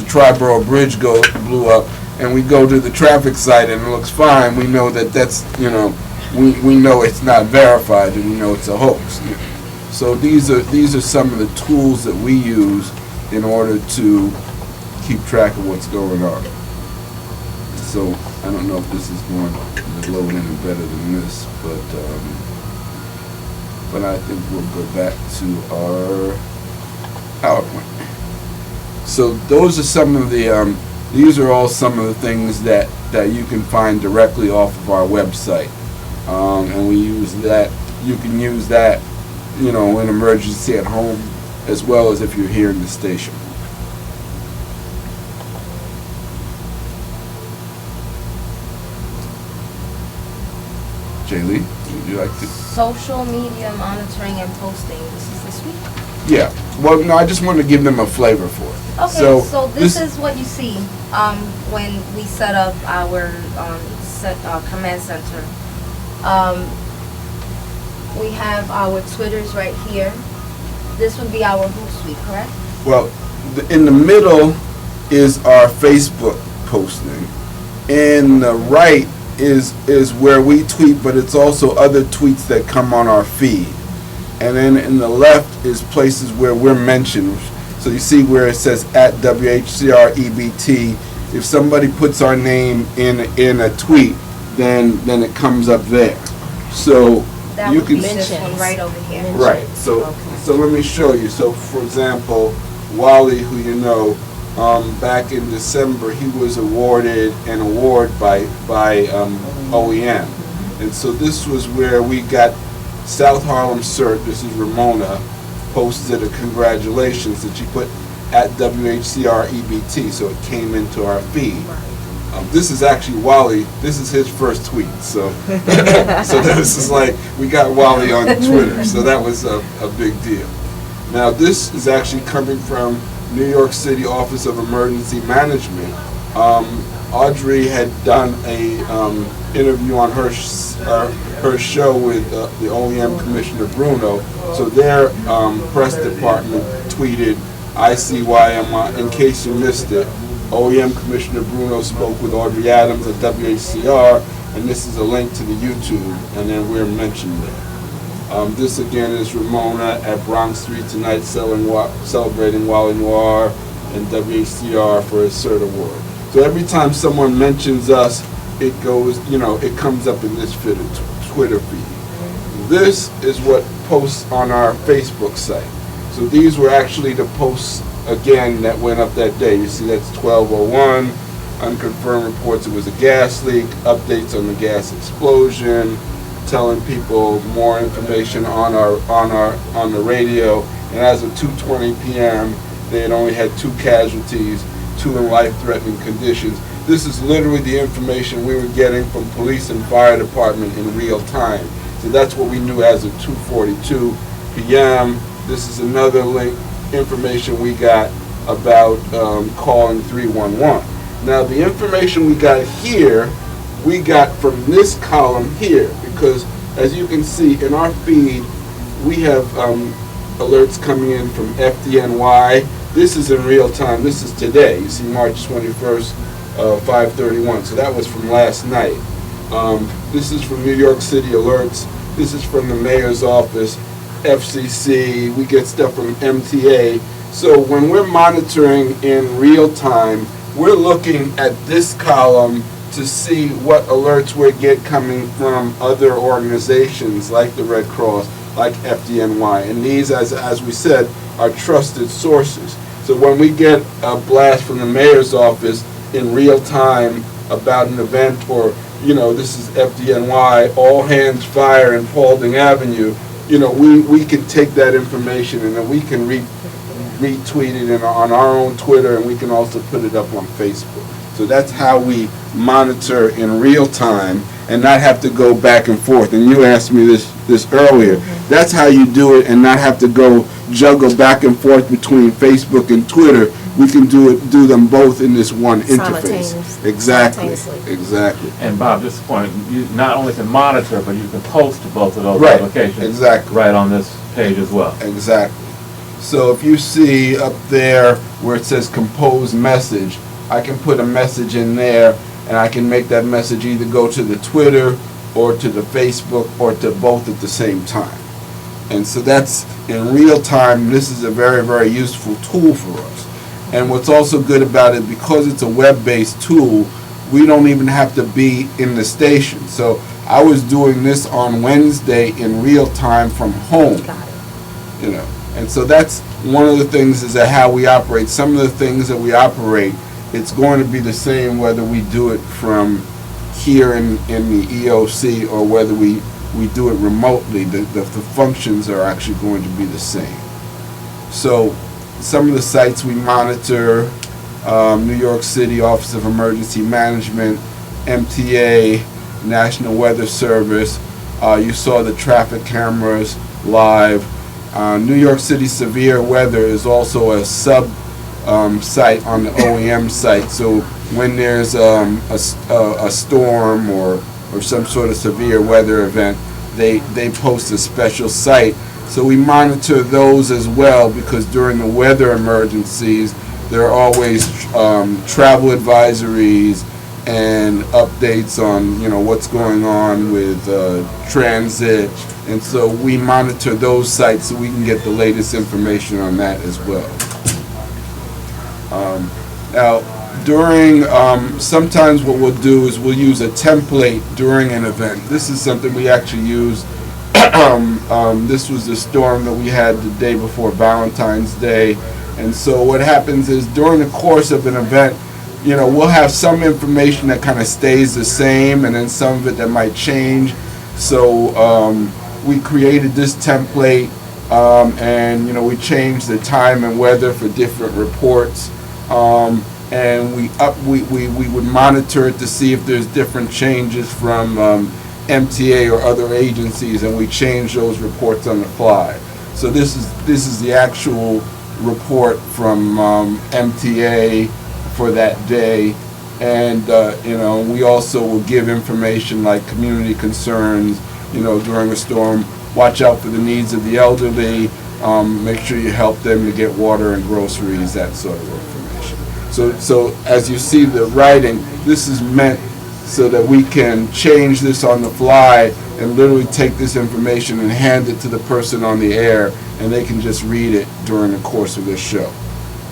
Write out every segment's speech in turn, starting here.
the Triborough Bridge blew up, and we go to the traffic site and it looks fine, we know that's, we know it's not verified and we know it's a hoax. So these are some of the tools that we use in order to keep track of what's going on. So I don't know if this is going to load any better than this, but I think we'll go back to our PowerPoint. So those are some of the, these are all some of the things that you can find directly off of our website. And we use that, you can use that, in emergency at home, as well as if you're here in the station. Jay Lee, would you like to? Social media monitoring and posting. This is this week? Yeah. Well, no, I just wanted to give them a flavor for it. Okay, so this is what you see when we set up our command center. We have our Twitters right here. This would be our Hootsuite, correct? Well, in the middle is our Facebook posting. In the right is where we tweet, but it's also other tweets that come on our feed. And then in the left is places where we're mentioned. So you see where it says at WHCREBT. If somebody puts our name in a tweet, then it comes up there. So that you would can be this one right over here. Right. So let me show you. So for example, Wally, who you know, back in December, he was awarded an award by OEM, and so this was where we got South Harlem CERT. This is Ramona posted a congratulations that she put at WHCREBT, so it came into our feed. This is actually Wally. This is his first tweet. So so this is like we got Wally on Twitter. So that was a big deal. Now this is actually coming from New York City Office of Emergency Management. Audrey had done a interview on her show with the OEM Commissioner Bruno. So their press department tweeted, ICYMI, in case you missed it, OEM Commissioner Bruno spoke with Audrey Adams at WHCR, and this is a link to the YouTube, and then we're mentioned there. This again is Ramona at Bronx Street tonight celebrating Wally Noir and WHCR for his CERT award. So every time someone mentions us, it goes, it comes up in this Twitter feed. This is what posts on our Facebook site. So these were actually the posts, again, that went up that day. You see that's 12:01, unconfirmed reports it was a gas leak, updates on the gas explosion, telling people more information on the radio, and as of 2:20 p.m. they had only had 2 casualties, 2 in life-threatening conditions. This is literally the information we were getting from police and fire department in real time. So that's what we knew as of 2:42 p.m. This is another link, information we got about calling 311. Now the information we got here, we got from this column here, because as you can see in our feed, we have alerts coming in from FDNY. This is in real time. This is today. You see March 21st, 5:31. So that was from last night. This is from New York City alerts. This is from the mayor's office, FCC. We get stuff from MTA. So when we're monitoring in real time, we're looking at this column to see what alerts we get coming from other organizations like the Red Cross, like FDNY. And these, as we said, are trusted sources. So when we get a blast from the mayor's office in real time about an event, or, this is FDNY, all hands fire in Paulding Avenue, we can take that information and then we can retweet it on our own Twitter, and we can also put it up on Facebook. So that's how we monitor in real time and not have to go back and forth. And you asked me this earlier. That's how you do it and not have to go juggle back and forth between Facebook and Twitter. We can do them both in this one interface. Exactly. And Bob, just a point, you not only can monitor, but you can post to both of those right. applications. Exactly. Right on this page as well. Exactly. So if you see up there where it says compose message, I can put a message in there, and I can make that message either go to the Twitter or to the Facebook or to both at the same time. And so that's in real time. This is a very, very useful tool for us. And what's also good about it, because it's a web-based tool, we don't even have to be in the station. So I was doing this on Wednesday in real time from home. You know, and so that's one of the things is that how we operate. Some of the things that we operate, it's going to be the same whether we do it from here in the EOC or whether we do it remotely. The functions are actually going to be the same. So some of the sites we monitor, New York City Office of Emergency Management, MTA, National Weather Service. You saw the traffic cameras live. New York City Severe Weather is also a sub site on the OEM site. So when there's a storm or some sort of severe weather event, they post a special site. So we monitor those as well, because during the weather emergencies, there are always travel advisories and updates on, you know, what's going on with transit. And so we monitor those sites so we can get the latest information on that as well. Now, during, sometimes what we'll do is we'll use a template during an event. This is something we actually use. This was the storm that we had the day before Valentine's Day. And so what happens is during the course of an event, you know, we'll have some information that kind of stays the same and then some of it that might change. So we created this template and, you know, we changed the time and weather for different reports. And we would monitor it to see if there's different changes from MTA or other agencies, and we change those reports on the fly. So this is the actual report from MTA for that day, and you know, we also will give information like community concerns. You know, during a storm, watch out for the needs of the elderly. Make sure you help them to get water and groceries, that sort of information. So as you see the writing, this is meant so that we can change this on the fly and literally take this information and hand it to the person on the air, and they can just read it during the course of this show,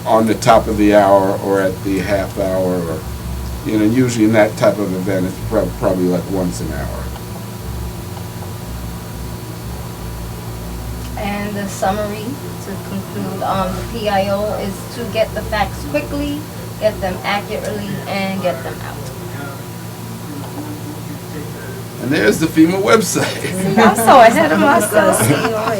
on the top of the hour or at the half hour, or, you know, usually in that type of event it's probably like once an hour. And the summary to conclude, the PIO is to get the facts quickly, get them accurately, and get them out. And there's the FEMA website. I'm so ahead of myself.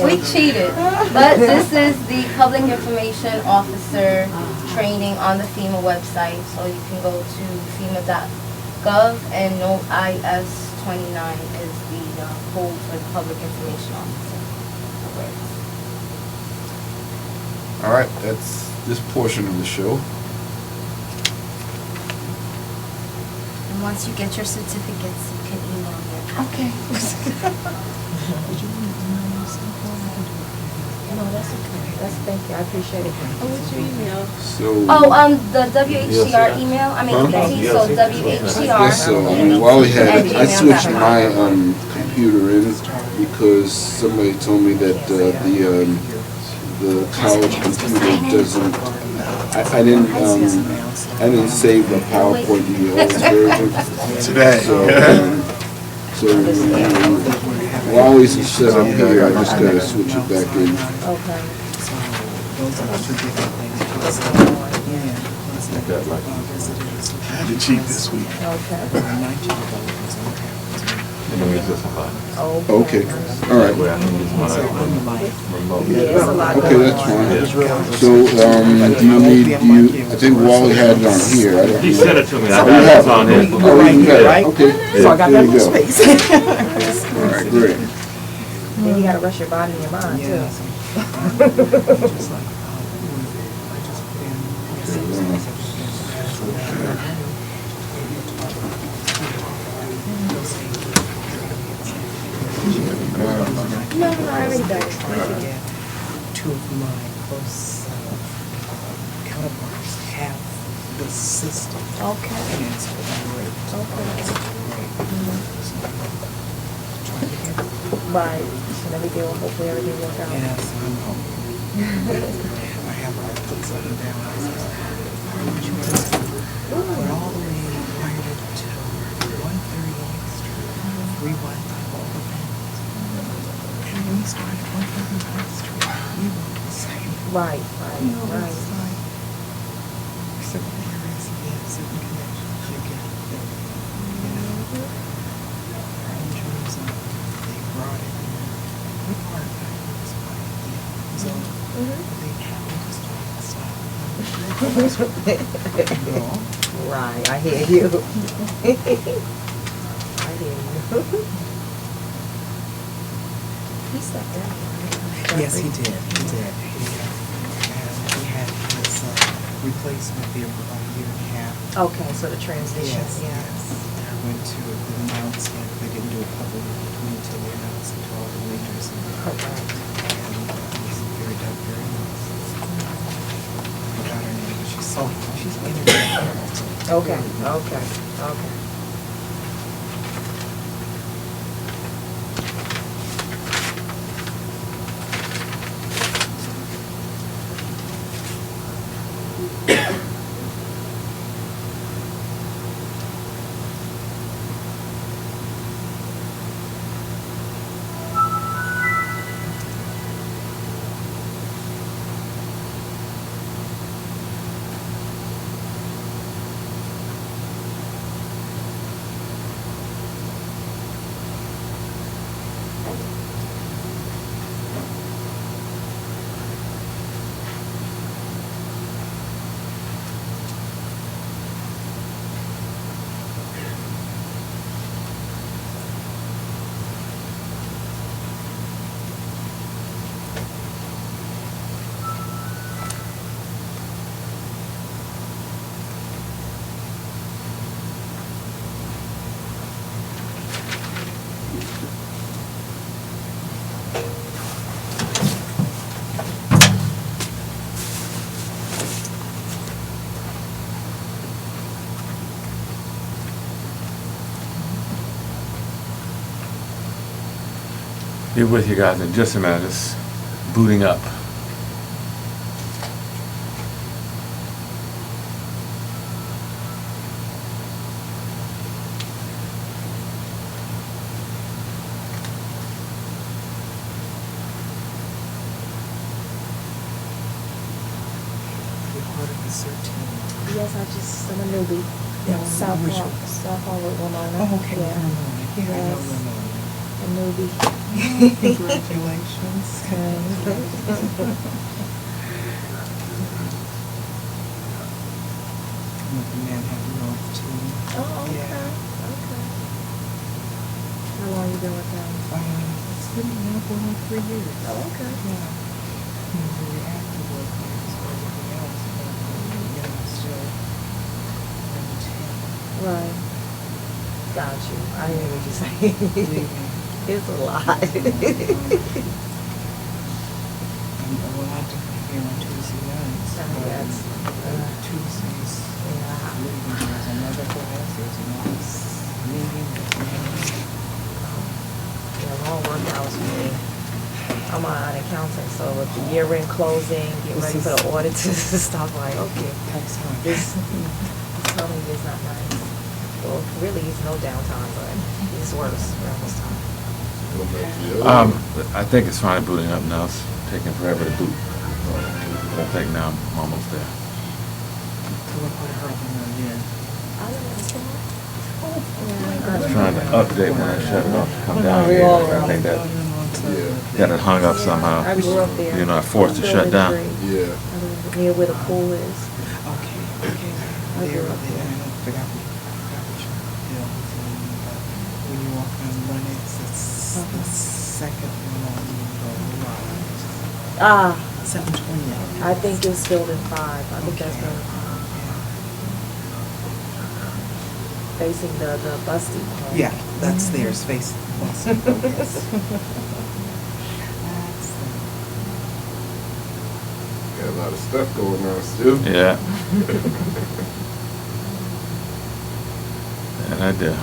We cheated. But this is the Public Information Officer training on the FEMA website. So you can go to FEMA.gov, and note IS-29 is the code for the Public Information Officer. All right, that's this portion of the show. And once you get your certificates, you can email me. Okay. No, that's okay. Thank you. I appreciate it. Oh, what's your email? So. The WHCR email. I mean, so WHCR. Yes, so while we had it, I switched my computer in because somebody told me that the college computer doesn't. I didn't save the PowerPoint in the old version. Too bad. So while he's set up here, I just gotta switch it back in. Okay. I had to cheat this week. Okay, all right. Okay, that's fine. So, I think Wally had it on here. He sent it to me. I Oh, got you it have on it? his. Oh, you got it. Right? Okay. So I got There that you much go. space. All right, great. Then you gotta rush your body and your mind too. No, I already done it. Two of mine. close counterparts have this system. Okay. And it's great. Okay. It's great. So, trying to get it. Right, and everything will, hopefully everything will work out. Yes, I'm hoping. I have I put something down. I said, why would you just went all the way wired it to 138th Street, rewind all the things. And when we started 139th Street, we were the same. Right, You know, right, it's right. like certain areas get certain connections you get. You know, in terms of they brought it in. We part of that was like, so they happened to start to stop. No. Right, I hear you. I hear you. He stepped down, right? Yes, he did. He did. And he had his replacement there for about a year and a half. Okay, so the transition, Yes, yeah. yes. I went to the announcement. They didn't do it publicly until they announced it to all the leaders. Correct. And he's very dope, very nice. I forgot her name, but she's interviewed. Okay, okay, okay. Be with you guys in just a minute. It's booting up. Recorded the 13. Yes, I'm a newbie. Yeah, South which Park, one? South Park with Ramona. Oh, okay. Yeah, Yeah, I know Yes. Ramona. a newbie. Congratulations. I'm at the Manhattan North team. Oh, okay, Yeah. okay. How long you been with them? It's been now going on 3 years. Oh, okay. Yeah. I'm very active with things or anything else, but still in the team. Right. Got you. I hear what you're saying. It's a lot. Well, I do here on Tuesday nights. Yes. Tuesdays, Yeah. there's another class, there's another meeting, Yeah, long work hours for me. I'm an accountant, so with the year-end closing, get ready for the auditors and stuff, like, okay, this timing is not nice. Well, really, it's no downtime, but it's worse around this time. I think it's finally booting up now. It's taking forever to boot. But I think now I'm almost there. I was trying to update when I shut it off to come down here. I think that got it hung up somehow. I grew up there. You know, I forced it to shut down. Yeah. Near where the pool is. Okay. There, I forgot which hill was in, but when you walk on Lennox, it's the second one you go right. Ah, 728. I think it's building 5. I think that's building 5. Facing the bus depot. Yeah, that's theirs, face the bus. Yes. got a lot of stuff going on still. Yeah. And I do.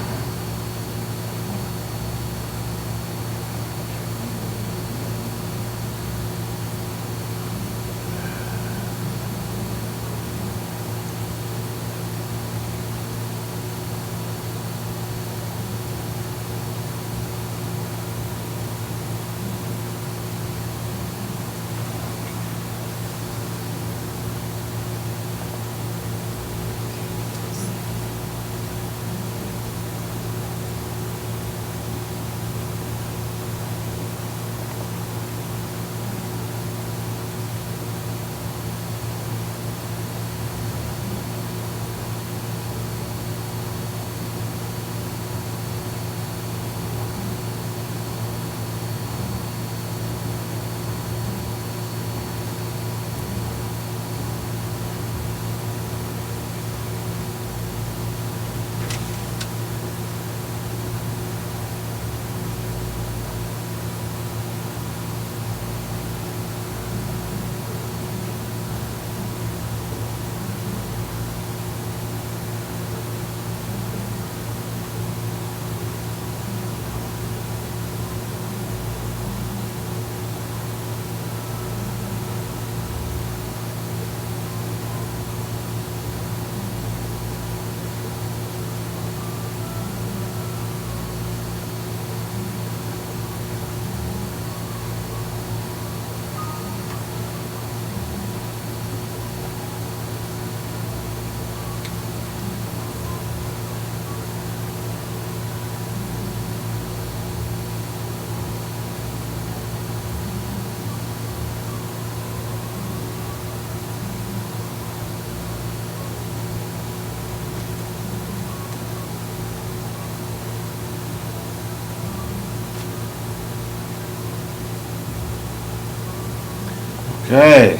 Okay.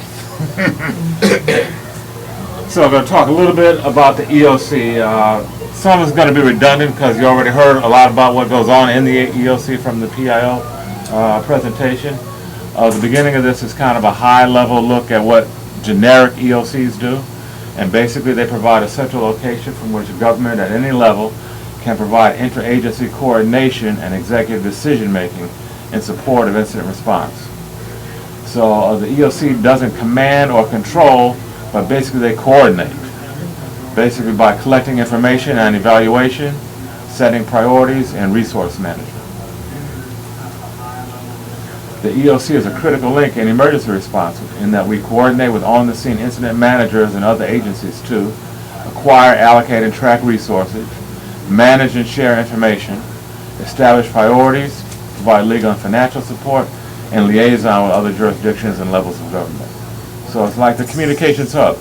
So I'm going to talk a little bit about the EOC. Some is going to be redundant because you already heard a lot about what goes on in the EOC from the PIO presentation. The beginning of this is kind of a high-level look at what generic EOCs do. And basically they provide a central location from which government at any level can provide interagency coordination and executive decision-making in support of incident response. So the EOC doesn't command or control, but basically they coordinate. Basically by collecting information and evaluation, setting priorities, and resource management. The EOC is a critical link in emergency response in that we coordinate with on-the-scene incident managers and other agencies to acquire, allocate, and track resources, manage and share information, establish priorities, provide legal and financial support, and liaison with other jurisdictions and levels of government. So it's like the communications hub.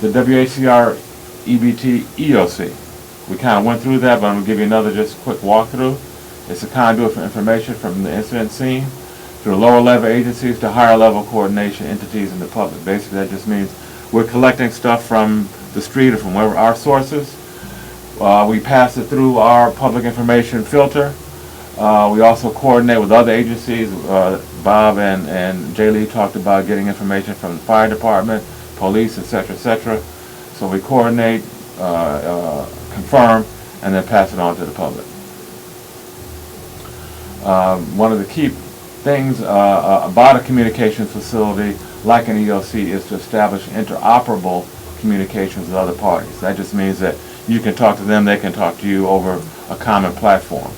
The WHCR EBT EOC. We kind of went through that, but I'm going to give you another just quick walkthrough. It's a conduit for information from the incident scene through lower level agencies to higher level coordination entities in the public. Basically that just means we're collecting stuff from the street or from wherever our sources. We pass it through our public information filter. We also coordinate with other agencies. Bob and Jay Lee talked about getting information from the fire department, police, etc., etc. So we coordinate, confirm, and then pass it on to the public. One of the key things about a communications facility like an EOC is to establish interoperable communications with other parties. That just means that you can talk to them, they can talk to you over a common platform.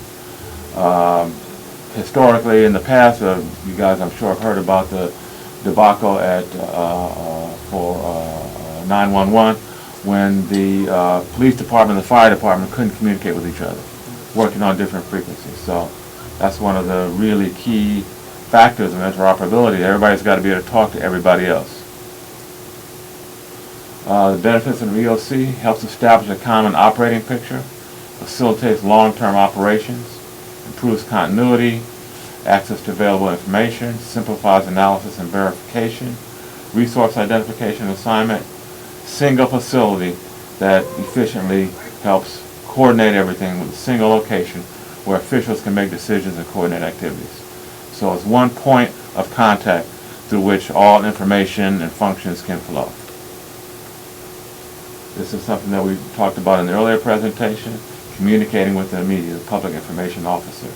Historically, in the past, you guys I'm sure have heard about the debacle for 911 when the police department and the fire department couldn't communicate with each other, working on different frequencies. So that's one of the really key factors of interoperability. Everybody's got to be able to talk to everybody else. The benefits of EOC helps establish a common operating picture, facilitates long-term operations, improves continuity, access to available information, simplifies analysis and verification, resource identification and assignment, single facility that efficiently helps coordinate everything with a single location where officials can make decisions and coordinate activities. So it's one point of contact through which all information and functions can flow. This is something that we talked about in the earlier presentation, communicating with the media, the public information officer.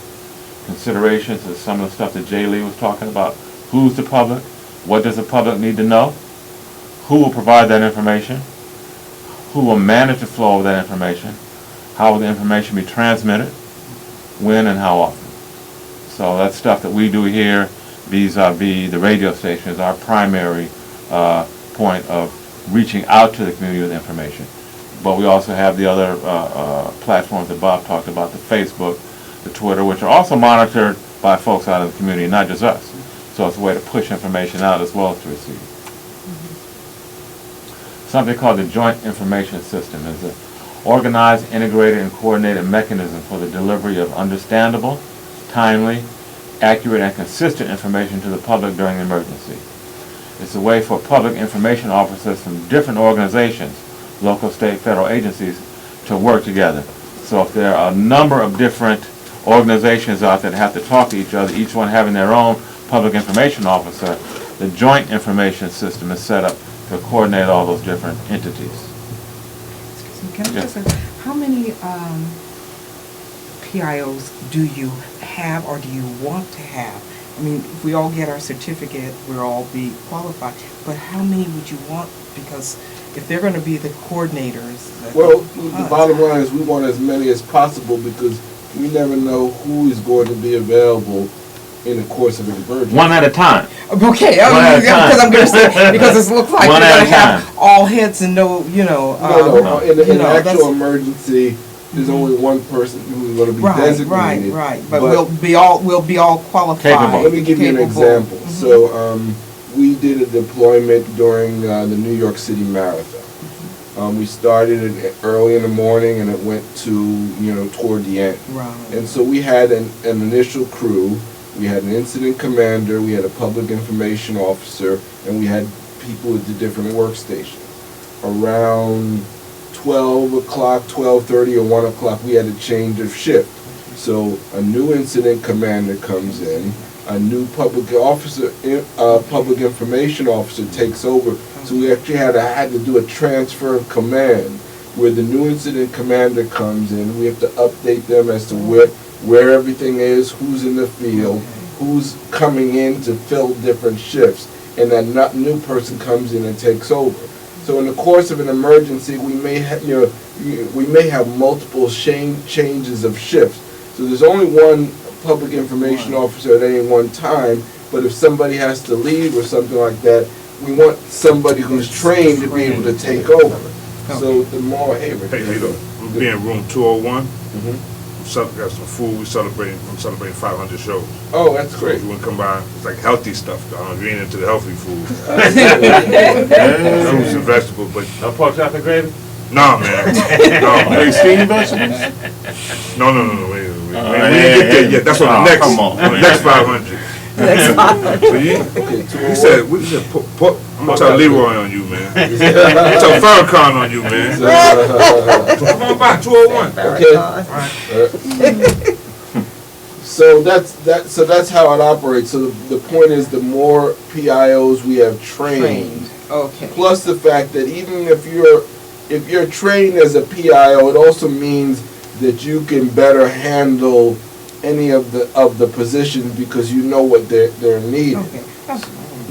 Considerations is some of the stuff that Jay Lee was talking about. Who's the public? What does the public need to know? Who will provide that information? Who will manage the flow of that information? How will the information be transmitted? When and how often? So that's stuff that we do here vis-a-vis the radio station is our primary point of reaching out to the community with information. But we also have the other platforms that Bob talked about, the Facebook, the Twitter, which are also monitored by folks out of the community, not just us. So it's a way to push information out as well as to receive. Something called the Joint Information System is an organized, integrated, and coordinated mechanism for the delivery of understandable, timely, accurate, and consistent information to the public during the emergency. It's a way for public information officers from different organizations, local, state, federal agencies, to work together. So if there are a number of different organizations out there that have to talk to each other, each one having their own public information officer, the Joint Information System is set up to coordinate all those different entities. Excuse me, can I Yes. just ask, how many PIOs do you have or do you want to have? I mean, if we all get our certificate, we'll all be qualified, but how many would you want? Because if they're going to be the coordinators. Well, the bottom line is we want as many as possible because we never know who is going to be available in the course of an emergency. One at a time. Okay, One at a time. because I'm going to say, because it looks like One we're at going a to have time. all heads and no, No, in an that's- actual emergency, there's only one person who's going to be designated. Right. But we'll be all qualified. Capable. Let me give you an capable. example. So we did a deployment during the New York City Marathon. We started it early in the morning and it went to, toward the end. Right. And so we had an initial crew, we had an incident commander, we had a public information officer, and we had people at the different workstations. Around 12 o'clock, 12:30 or 1 o'clock, we had a change of shift. So a new incident commander comes in, a new public information officer takes over. So we actually had to do a transfer of command where the new incident commander comes in. We have to update them as to where everything is, who's in the field, who's coming in to fill different shifts, and that new person comes in and takes over. So in the course of an emergency, we may have multiple changes of shifts. So there's only one public information officer at any one time, but if somebody has to leave or something like that, we want somebody who's trained to be able to take over. So the more, hey, Rick. Hey, we'll be in room 201. Mhm. Got some food. I'm celebrating 500 shows. Oh, that's So great. if you want to come by, it's like healthy stuff. If you ain't into the healthy food, Yeah. fruits and vegetables, but No pork chop and gravy? nah, man. Hey, steamed vegetables? No. We didn't get there yet. That's on the next. come on. The next 500. So you said I'm gonna tell Leroy on you, man. I'm gonna tell Farrakhan on you, man. Come on by 201. Okay. So that's how it operates. So the point is, the more PIOs we have trained, Okay. plus the fact that even if you're trained as a PIO, it also means that you can better handle any of the positions because you know what they're needed. Okay.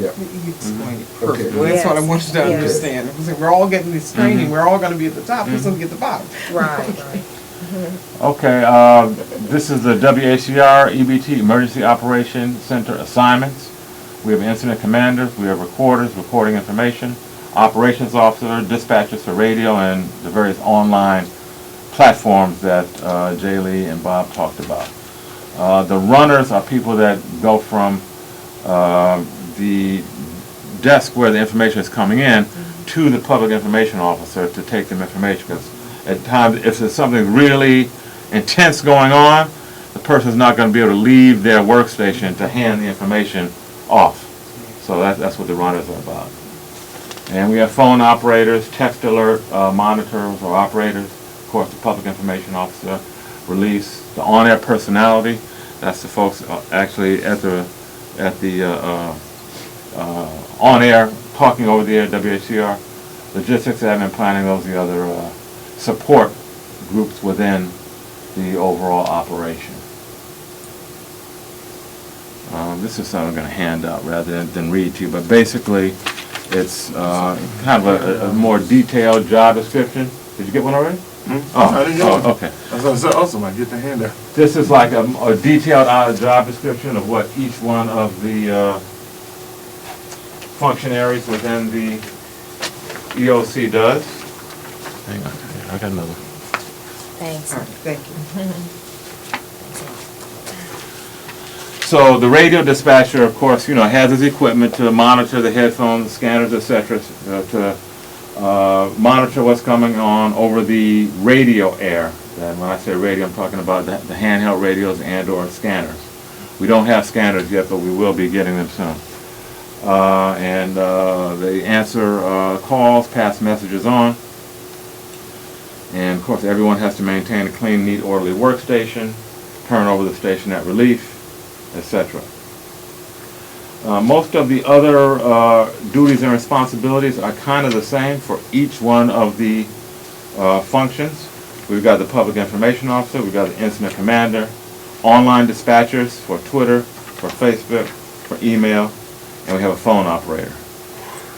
Yeah. You explained it Okay. perfectly. That's what I Yes, wanted to yes. understand. If we say we're all getting this training, we're all going to be at the top, who's going to get the bottom? Right. Okay, this is the WACR EBT Emergency Operation Center assignments. We have incident commanders, we have recorders recording information, operations officer, dispatchers for radio, and the various online platforms that Jay Lee and Bob talked about. The runners are people that go from the desk where the information is coming in to the public information officer to take them information, because at times if there's something really intense going on, the person's not going to be able to leave their workstation to hand the information off. So that's what the runners are about. And we have phone operators, text alert monitors or operators, of course the public information officer, release, the on-air personality, that's the folks actually at the on air, talking over the air, WHCR, logistics, admin, planning, those are the other support groups within the overall operation. This is something I'm going to hand out rather than read to you, but basically it's kind of a more detailed job description. Did you get one already? I didn't get one. Okay. That's awesome. I get the handout. This is like a detailed job description of what each one of the functionaries within the EOC does. Hang on, I got another. Thanks. All right, thank you. So the radio dispatcher, of course, has his equipment to monitor the headphones, the scanners, etc., to monitor what's coming on over the radio air. And when I say radio, I'm talking about the handheld radios and/or scanners. We don't have scanners yet, but we will be getting them soon. And they answer calls, pass messages on. And of course, everyone has to maintain a clean, neat, orderly workstation, turn over the station at relief, etc. Most of the other duties and responsibilities are kind of the same for each one of the functions. We've got the public information officer, we've got the incident commander, online dispatchers for Twitter, for Facebook, for email, and we have a phone operator.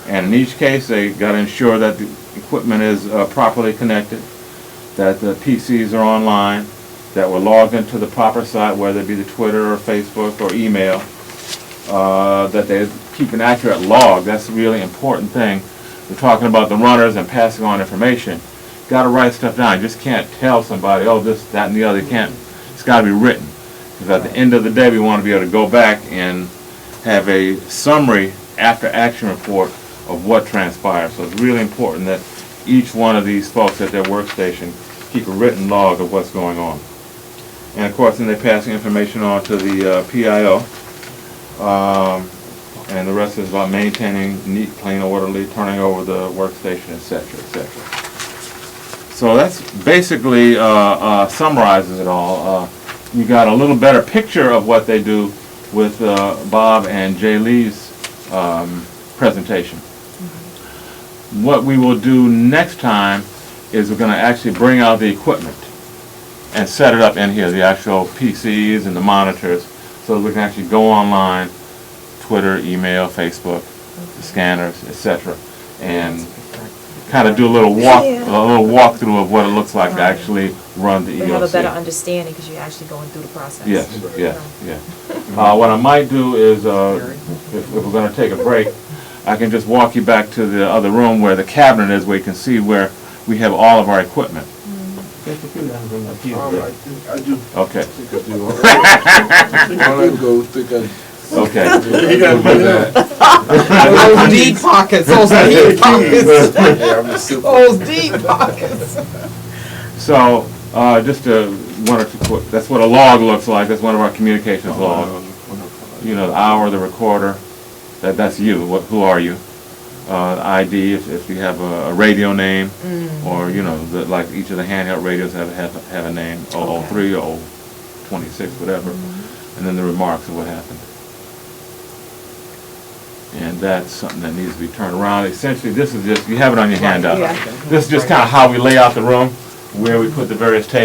And in each case, they got to ensure that the equipment is properly connected, that the PCs are online, that we're logged into the proper site, whether it be the Twitter or Facebook or email, that they keep an accurate log. That's a really important thing. We're talking about the runners and passing on information. Got to write stuff down. You just can't tell somebody, oh, this, that, and the other. You can't. It's got to be written. Because at the end of the day, we want to be able to go back and have a summary after-action report of what transpired. So it's really important that each one of these folks at their workstation keep a written log of what's going on. And of course, then they pass the information on to the PIO. And the rest is about maintaining neat, clean, orderly, turning over the workstation, etc., etc. So that's basically summarizes it all. You got a little better picture of what they do with Bob and Jay Lee's presentation. What we will do next time is we're going to actually bring out the equipment and set it up in here, the actual PCs and the monitors, so that we can actually go online, Twitter, email, Facebook, the scanners, etc., and kind of do a little walkthrough of what it looks like to actually run the EOC. They have a better understanding because you're actually going through the process. Yes. What I might do is, if we're going to take a break, I can just walk you back to the other room where the cabinet is, where you can see where we have all of our equipment. I do. Okay. I do. I go think I. Okay. Those deep pockets, those deep pockets. Yeah, I'm a super. Those deep pockets. So, just one or two quick, that's what a log looks like. That's one of our communications logs. You know, the hour, the recorder, that's you. Who are you? ID, if you have a radio name, or, like each of the handheld radios have a name, 003 or 026, whatever, and then the remarks of what happened. And that's something that needs to be turned around. Essentially, this is just, you have it on your handout. Yeah. This is just kind of how we lay out the room, where we put the various tables.